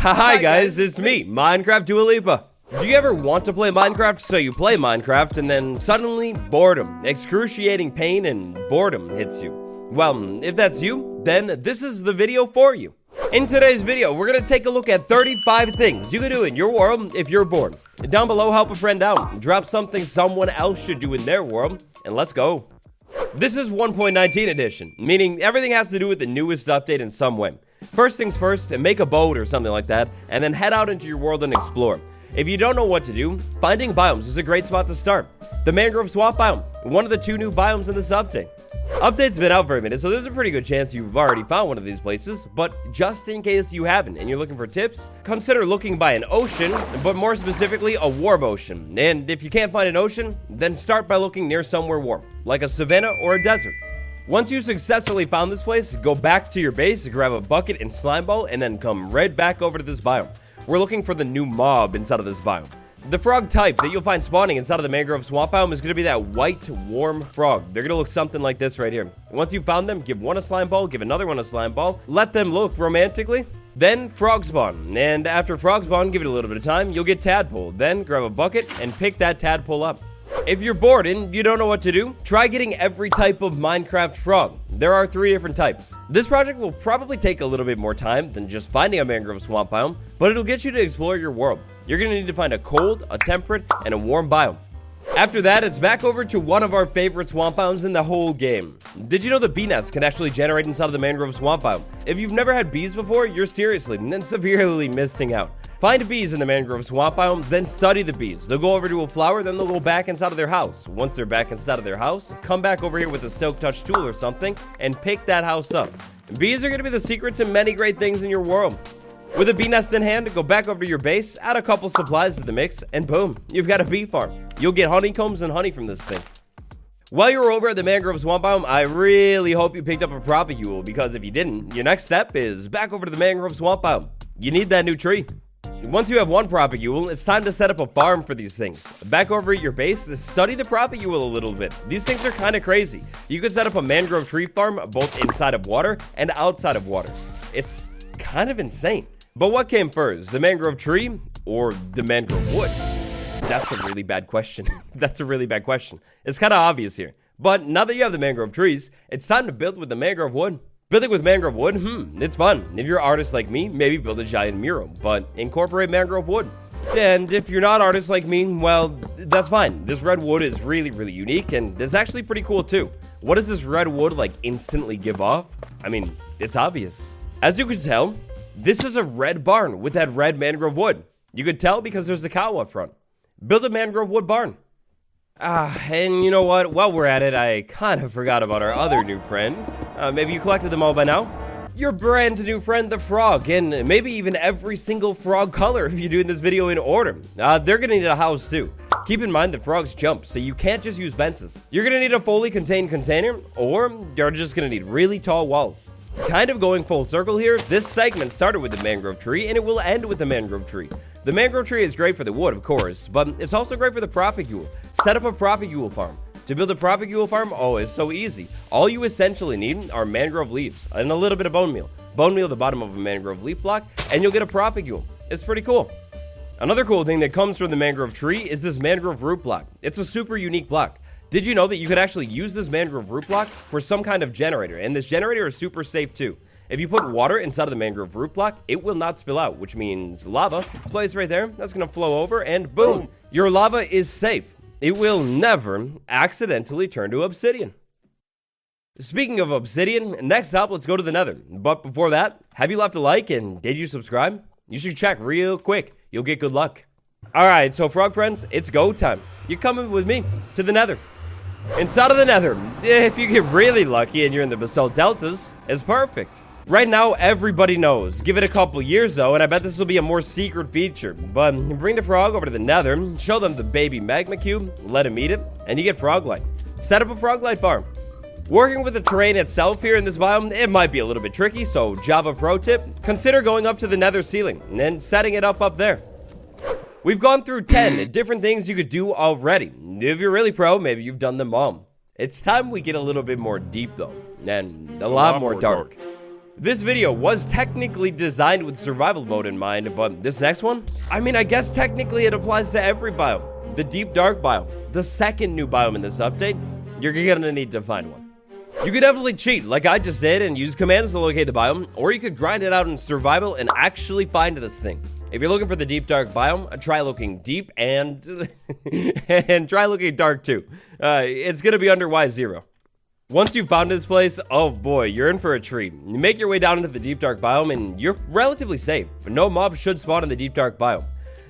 Hi guys, it's me, Minecraft Dua Lipa. Do you ever want to play Minecraft, so you play Minecraft, and then suddenly boredom, excruciating pain, and boredom hits you? Well, if that's you, then this is the video for you. In today's video, we're going to take a look at 35 things you can do in your world if you're bored. Down below, help a friend out, drop something someone else should do in their world, and let's go. This is 1.19 edition, meaning everything has to do with the newest update in some way. First things first, make a boat or something like that, and then head out into your world and explore. If you don't know what to do, finding biomes is a great spot to start. The mangrove swamp biome, one of the 2 new biomes in this update. Update's been out for a minute, so there's a pretty good chance you've already found one of these places, but just in case you haven't and you're looking for tips, consider looking by an ocean, but more specifically a warm ocean. And if you can't find an ocean, then start by looking near somewhere warm, like a savanna or a desert. Once you successfully found this place, go back to your base, grab a bucket and slime ball, and then come right back over to this biome. We're looking for the new mob inside of this biome. The frog type that you'll find spawning inside of the mangrove swamp biome is going to be that white, warm frog. They're going to look something like this right here. Once you've found them, give one a slime ball, give another one a slime ball, let them look romantically. Then frog spawn, and after frog spawn, give it a little bit of time, you'll get tadpole. Then grab a bucket and pick that tadpole up. If you're bored and you don't know what to do, try getting every type of Minecraft frog. There are 3 different types. This project will probably take a little bit more time than just finding a mangrove swamp biome, but it'll get you to explore your world. You're going to need to find a cold, a temperate, and a warm biome. After that, it's back over to one of our favorite swamp biomes in the whole game. Did you know the bee nest can actually generate inside of the mangrove swamp biome? If you've never had bees before, you're seriously and severely missing out. Find bees in the mangrove swamp biome, then study the bees. They'll go over to a flower, then they'll go back inside of their house. Once they're back inside of their house, come back over here with a silk touch tool or something and pick that house up. Bees are going to be the secret to many great things in your world. With a bee nest in hand, go back over to your base, add a couple supplies to the mix, and boom, you've got a bee farm. You'll get honeycombs and honey from this thing. While you're over at the mangrove swamp biome, I really hope you picked up a propagule, because if you didn't, your next step is back over to the mangrove swamp biome. You need that new tree. Once you have one propagule, it's time to set up a farm for these things. Back over at your base, study the propagule a little bit. These things are kind of crazy. You could set up a mangrove tree farm both inside of water and outside of water. It's kind of insane. But what came first, the mangrove tree or the mangrove wood? That's a really bad question. That's a really bad question. It's kind of obvious here. But now that you have the mangrove trees, it's time to build with the mangrove wood. Building with mangrove wood, it's fun. If you're an artist like me, maybe build a giant mural, but incorporate mangrove wood. And if you're not an artist like me, well, that's fine. This red wood is really, really unique, and it's actually pretty cool too. What does this red wood like instantly give off? I mean, it's obvious. As you can tell, this is a red barn with that red mangrove wood. You could tell because there's a cow up front. Build a mangrove wood barn. And you know what? While we're at it, I kind of forgot about our other new friend. Maybe you collected them all by now? Your brand new friend, the frog, and maybe even every single frog color if you're doing this video in order. They're gonna need a house too. Keep in mind that frogs jump, so you can't just use fences. You're gonna need a fully contained container, or you're just gonna need really tall walls. Kind of going full circle here, this segment started with the mangrove tree and it will end with the mangrove tree. The mangrove tree is great for the wood, of course, but it's also great for the propagule. Set up a propagule farm. To build a propagule farm, oh, it's so easy. All you essentially need are mangrove leaves and a little bit of bone meal. Bone meal at the bottom of a mangrove leaf block, and you'll get a propagule. It's pretty cool. Another cool thing that comes from the mangrove tree is this mangrove root block. It's a super unique block. Did you know that you could actually use this mangrove root block for some kind of generator? And this generator is super safe too. If you put water inside of the mangrove root block, it will not spill out, which means lava plays right there. That's going to flow over and boom, your lava is safe. It will never accidentally turn to obsidian. Speaking of obsidian, next up, let's go to the nether. But before that, have you left a like and did you subscribe? You should check real quick. You'll get good luck. All right, so frog friends, it's go time. You're coming with me to the nether. Inside of the nether, if you get really lucky and you're in the basalt deltas, it's perfect. Right now, everybody knows. Give it a couple years though, and I bet this will be a more secret feature. But bring the frog over to the nether, show them the baby magma cube, let them eat it, and you get frog light. Set up a frog light farm. Working with the terrain itself here in this biome, it might be a little bit tricky, so Java pro tip, consider going up to the nether ceiling and then setting it up there. We've gone through 10 different things you could do already. If you're really pro, maybe you've done them all. It's time we get a little bit more deep though, and a lot more dark. This video was technically designed with survival mode in mind, but this next one? I mean, I guess technically it applies to every biome. The deep dark biome, the second new biome in this update, you're gonna need to find one. You could definitely cheat like I just did and use commands to locate the biome, or you could grind it out in survival and actually find this thing. If you're looking for the deep dark biome, try looking deep and and try looking dark too. It's gonna be under Y0. Once you've found this place, oh boy, you're in for a treat. You make your way down into the deep dark biome and you're relatively safe. No mobs should spawn in the deep dark biome.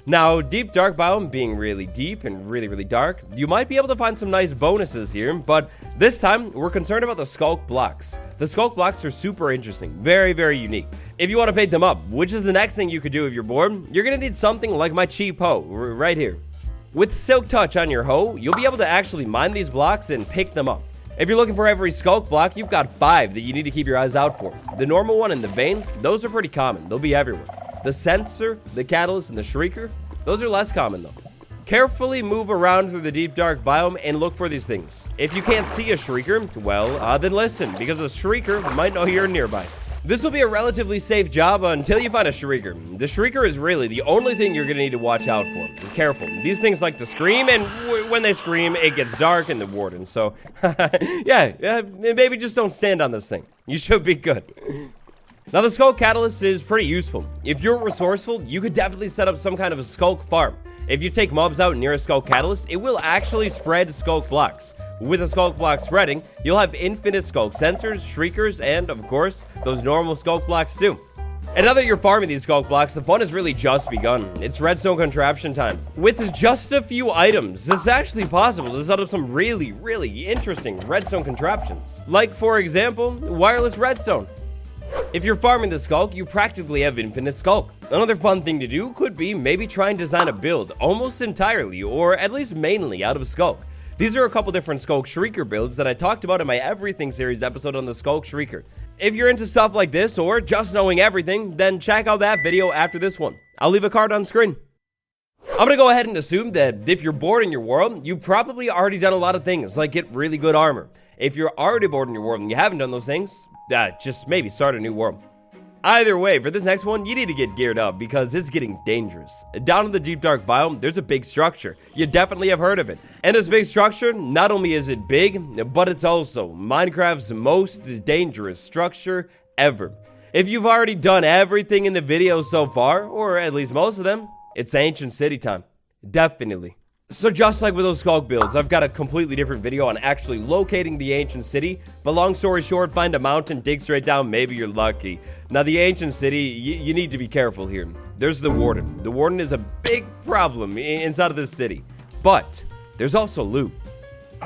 Now, deep dark biome being really deep and really dark, you might be able to find some nice bonuses here, but this time we're concerned about the skulk blocks. The skulk blocks are super interesting, very unique. If you want to pick them up, which is the next thing you could do if you're bored, you're gonna need something like my cheap hoe right here. With Silk Touch on your hoe, you'll be able to actually mine these blocks and pick them up. If you're looking for every skulk block, you've got 5 that you need to keep your eyes out for. The normal one and the vein, those are pretty common. They'll be everywhere. The sensor, the catalyst, and the shrieker, those are less common though. Carefully move around through the deep dark biome and look for these things. If you can't see a shrieker, well, then listen, because a shrieker might know you're nearby. This will be a relatively safe job until you find a shrieker. The shrieker is really the only thing you're gonna need to watch out for. Be careful. These things like to scream, and when they scream, it gets dark in the warden. So, yeah, maybe just don't stand on this thing. You should be good. Now, the skulk catalyst is pretty useful. If you're resourceful, you could definitely set up some kind of a skulk farm. If you take mobs out near a skulk catalyst, it will actually spread skulk blocks. With a skulk block spreading, you'll have infinite skulk sensors, shriekers, and of course, those normal skulk blocks too. And now that you're farming these skulk blocks, the fun has really just begun. It's redstone contraption time. With just a few items, it's actually possible to set up some really interesting redstone contraptions. Like, for example, wireless redstone. If you're farming the skulk, you practically have infinite skulk. Another fun thing to do could be maybe try and design a build almost entirely, or at least mainly, out of skulk. These are a couple different skulk shrieker builds that I talked about in my Everything series episode on the skulk shrieker. If you're into stuff like this, or just knowing everything, then check out that video after this one. I'll leave a card on screen. I'm gonna go ahead and assume that if you're bored in your world, you've probably already done a lot of things, like get really good armor. If you're already bored in your world and you haven't done those things, just maybe start a new world. Either way, for this next one, you need to get geared up because it's getting dangerous. Down in the deep dark biome, there's a big structure. You definitely have heard of it. And this big structure, not only is it big, but it's also Minecraft's most dangerous structure ever. If you've already done everything in the video so far, or at least most of them, it's ancient city time. Definitely. So just like with those skulk builds, I've got a completely different video on actually locating the ancient city, but long story short, find a mountain, dig straight down, maybe you're lucky. Now the ancient city, you need to be careful here. There's the warden. The warden is a big problem inside of this city, but there's also loot.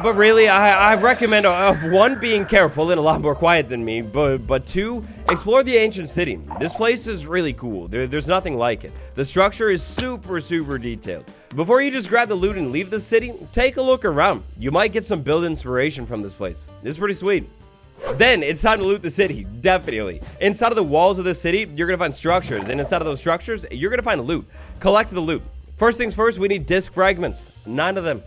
But really, I recommend of 1, being careful and a lot more quiet than me, but 2, explore the ancient city. This place is really cool. There's nothing like it. The structure is super detailed. Before you just grab the loot and leave the city, take a look around. You might get some build inspiration from this place. It's pretty sweet. Then it's time to loot the city, definitely. Inside of the walls of the city, you're gonna find structures, and inside of those structures, you're gonna find loot. Collect the loot. First things first, we need disc fragments, 9 of them.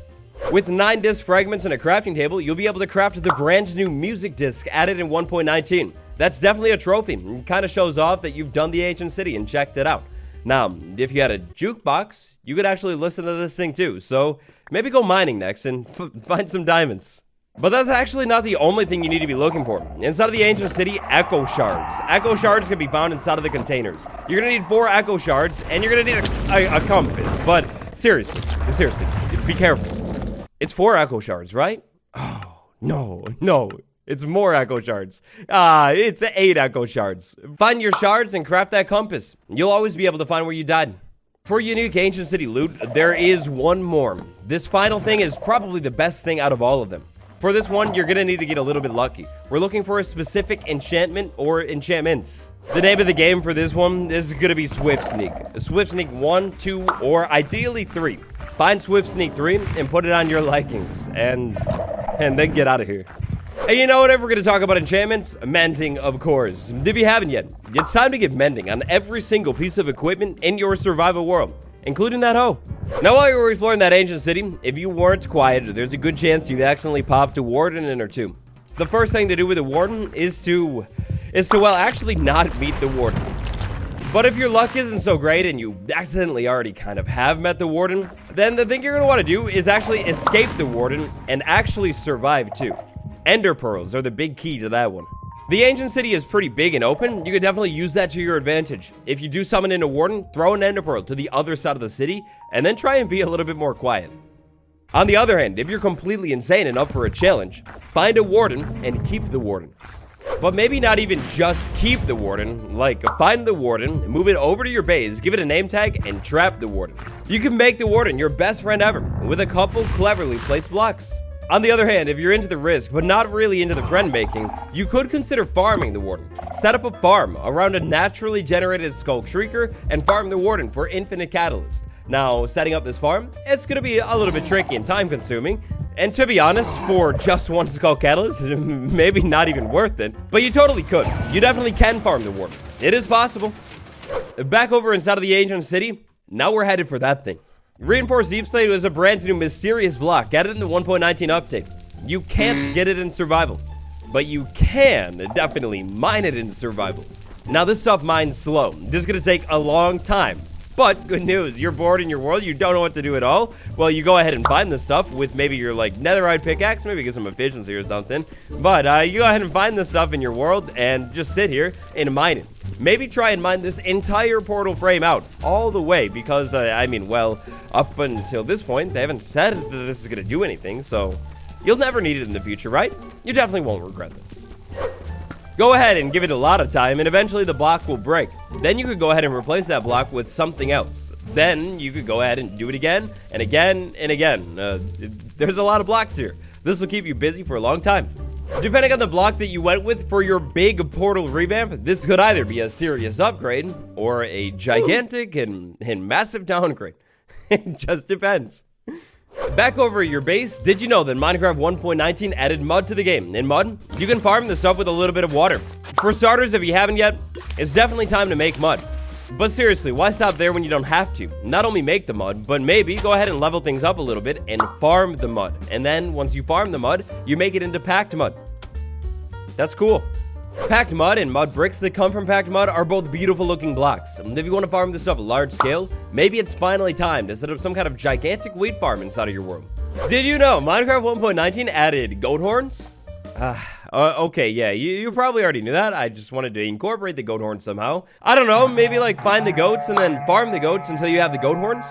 With 9 disc fragments and a crafting table, you'll be able to craft the brand new music disc added in 1.19. That's definitely a trophy. It kind of shows off that you've done the ancient city and checked it out. Now, if you had a jukebox, you could actually listen to this thing too. So maybe go mining next and find some diamonds. But that's actually not the only thing you need to be looking for. Inside of the ancient city, echo shards. Echo shards can be found inside of the containers. You're gonna need 4 echo shards, and you're gonna need a compass. But seriously, be careful. It's 4 echo shards, right? Oh, no. It's more echo shards. It's 8 echo shards. Find your shards and craft that compass. You'll always be able to find where you died. For unique ancient city loot, there is one more. This final thing is probably the best thing out of all of them. For this one, you're gonna need to get a little bit lucky. We're looking for a specific enchantment or enchantments. The name of the game for this one is gonna be Swift Sneak. Swift Sneak 1, 2, or ideally 3. Find Swift Sneak 3 and put it on your likings, and then get out of here. Hey, you know what? If we're gonna talk about enchantments, mending, of course. If you haven't yet, it's time to get mending on every single piece of equipment in your survival world, including that hoe. Now, while you were exploring that ancient city, if you weren't quiet, there's a good chance you accidentally popped a warden in or 2. the first thing to do with the warden is to well, actually not meet the warden. But if your luck isn't so great and you accidentally already kind of have met the warden, then the thing you're going to want to do is actually escape the warden and actually survive too. Ender pearls are the big key to that one. The ancient city is pretty big and open. You could definitely use that to your advantage. If you do summon in a warden, throw an ender pearl to the other side of the city and then try and be a little bit more quiet. On the other hand, if you're completely insane and up for a challenge, find a warden and keep the warden. But maybe not even just keep the warden, like find the warden, move it over to your base, give it a name tag, and trap the warden. You can make the warden your best friend ever with a couple cleverly placed blocks. On the other hand, if you're into the risk but not really into the friend making, you could consider farming the warden. Set up a farm around a naturally generated Skull Shrieker and farm the warden for infinite catalyst. Now, setting up this farm, it's going to be a little bit tricky and time consuming. And to be honest, for just one Skull Catalyst, maybe not even worth it. But you totally could. You definitely can farm the warden. It is possible. Back over inside of the ancient city, now we're headed for that thing. Reinforced Deep Slate is a brand new mysterious block added in the 1.19 update. You can't get it in survival, but you can definitely mine it in survival. Now this stuff mines slow. This is going to take a long time. But good news, you're bored in your world, you don't know what to do at all. Well, you go ahead and find this stuff with maybe your like netherite pickaxe, maybe get some efficiency or something. But you go ahead and find this stuff in your world and just sit here and mine it. Maybe try and mine this entire portal frame out all the way because, I mean, well, up until this point, they haven't said that this is going to do anything. So you'll never need it in the future, right? You definitely won't regret this. Go ahead and give it a lot of time, and eventually the block will break. Then you could go ahead and replace that block with something else. Then you could go ahead and do it again, and again, and again. There's a lot of blocks here. This will keep you busy for a long time. Depending on the block that you went with for your big portal revamp, this could either be a serious upgrade, or a gigantic and massive downgrade. It just depends. Back over at your base, did you know that Minecraft 1.19 added mud to the game? In mud, you can farm this up with a little bit of water. For starters, if you haven't yet, it's definitely time to make mud. But seriously, why stop there when you don't have to? Not only make the mud, but maybe go ahead and level things up a little bit and farm the mud. And then once you farm the mud, you make it into packed mud. That's cool. Packed mud and mud bricks that come from packed mud are both beautiful looking blocks. And if you want to farm this stuff large scale, maybe it's finally time to set up some kind of gigantic wheat farm inside of your world. Did you know Minecraft 1.19 added goat horns? Okay, yeah, you probably already knew that. I just wanted to incorporate the goat horns somehow. I don't know, maybe like find the goats and then farm the goats until you have the goat horns.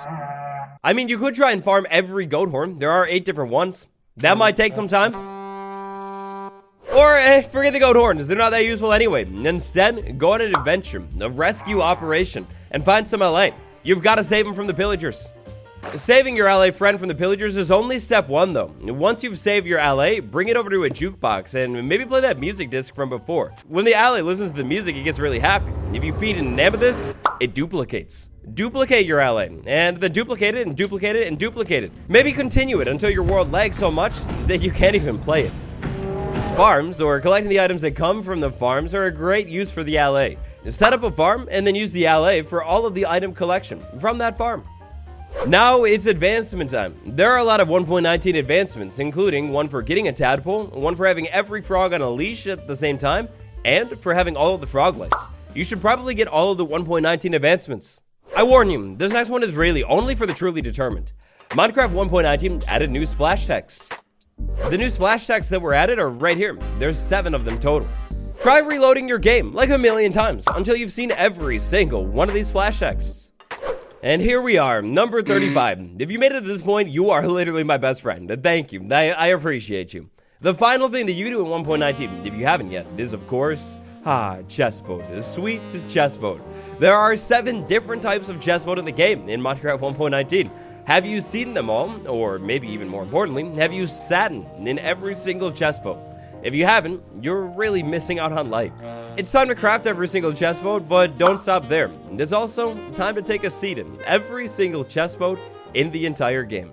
I mean, you could try and farm every goat horn. There are 8 different ones. That might take some time. Or, forget the goat horns, they're not that useful anyway. Instead, go on an adventure, a rescue operation, and find some LA. You've got to save them from the pillagers. Saving your LA friend from the pillagers is only step 1 though. Once you've saved your LA, bring it over to a jukebox and maybe play that music disc from before. When the LA listens to the music, it gets really happy. If you feed it an amethyst, it duplicates. Duplicate your LA, and then duplicate it and duplicate it and duplicate it. Maybe continue it until your world lags so much that you can't even play it. Farms, or collecting the items that come from the farms, are a great use for the LA. Set up a farm and then use the LA for all of the item collection from that farm. Now it's advancement time. There are a lot of 1.19 advancements, including one for getting a tadpole, one for having every frog on a leash at the same time, and for having all of the frog lights. You should probably get all of the 1.19 advancements. I warn you, this next one is really only for the truly determined. Minecraft 1.19 added new splash texts. The new splash texts that were added are right here. There's 7 of them total. Try reloading your game like a million times until you've seen every single one of these splash texts. And here we are, number 35. If you made it to this point, you are literally my best friend. Thank you. I appreciate you. The final thing that you do in 1.19, if you haven't yet, is of course, chest boat. A sweet chest boat. There are 7 different types of chest boat in the game in Minecraft 1.19. Have you seen them all? Or maybe even more importantly, have you sat in every single chest boat? If you haven't, you're really missing out on life. It's time to craft every single chest boat, but don't stop there. There's also time to take a seat in every single chest boat in the entire game.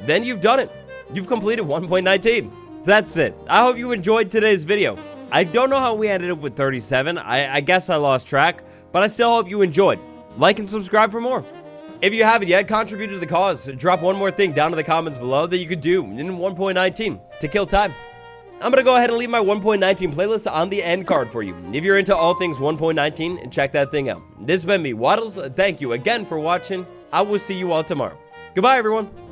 Then you've done it. You've completed 1.19. That's it. I hope you enjoyed today's video. I don't know how we ended up with 37. I guess I lost track, but I still hope you enjoyed. Like and subscribe for more. If you haven't yet, contribute to the cause. Drop one more thing down in the comments below that you could do in 1.19 to kill time. I'm gonna go ahead and leave my 1.19 playlist on the end card for you. If you're into all things 1.19, check that thing out. This has been me, Waddles. Thank you again for watching. I will see you all tomorrow. Goodbye, everyone.